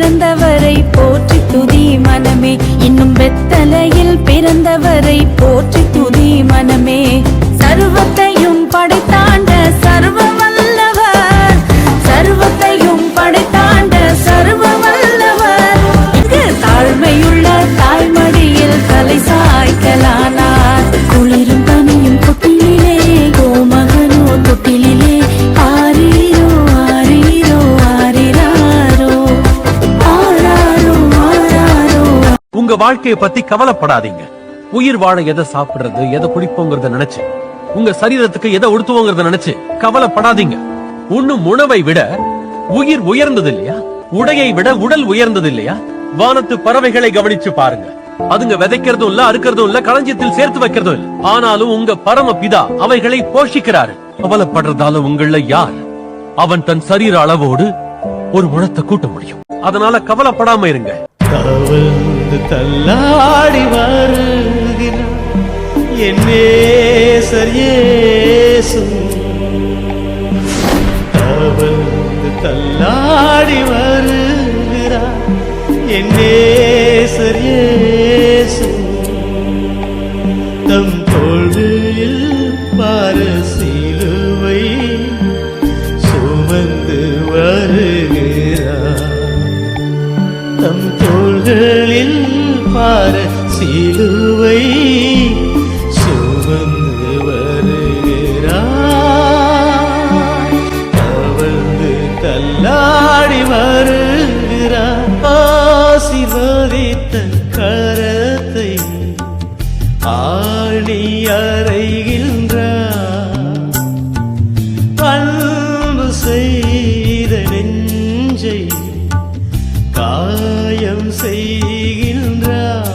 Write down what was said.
பிறந்தவரை போற்றி துதி மனமே, இன்னும் வெத்தலையில் பிறந்தவரை போற்றி துதி மனமே. சர்வத்தையும் படைத்தாண்ட சர்வ வல்லவர், சர்வத்தையும் படைத்தாண்ட சர்வ வல்லவர், இங்கு தாழ்மையுள்ள தாய்மடியில் தலை சாய்க்கலானார். குளிரும் பனியும் தொட்டிலே கோமகனோ தொட்டிலே, ஆரீரோ ஆரீரோ ஆரிராரோ ஆராரோ ஆராரோ. உங்க வாழ்க்கையை பத்தி கவலைப்படாதீங்க. உயிர் வாழ எதை சாப்பிடுறது, எதை குடிப்போங்கிறத நினைச்சு, உங்க சரீரத்துக்கு எதை உடுத்துவோங்கிறத நினைச்சு கவலைப்படாதீங்க. உண்ணும் உணவை விட உயிர் உயர்ந்தது இல்லையா? உடையை விட உடல் உயர்ந்தது இல்லையா? வானத்து பறவைகளை கவனிச்சு பாருங்க. அதுங்க விதைக்கிறதும் இல்ல, அறுக்கிறதும் இல்ல, களஞ்சியத்தில் சேர்த்து வைக்கிறதும் இல்ல. ஆனாலும் உங்க பரம பிதா அவைகளை போஷிக்கிறாரு. கவலைப்படுறதால உங்கள யார் அவன் தன் சரீர அளவோடு ஒரு முழத்தை கூட்ட முடியும்? அதனால கவலைப்படாம இருங்க. தவழ்ந்து தள்ளாடி வருகிறார் என் நேசர் இயேசு. தவழ்ந்து தள்ளாடி வருகிறார் என் நேசர் இயேசு. தம் தோள்களில் பாரு சிலுவை சுமந்து வருகிறார். தம் தோள்களில் பாரு சிலுவை சுமந்து வருகிறார். தவழ்ந்து தள்ளாடி வருகிறார். ஆசீர்வதித்த கரத்தை ஆணி அறைகின்றார். அன்பு செய்த நெஞ்சை காயம் செய்கின்றார்.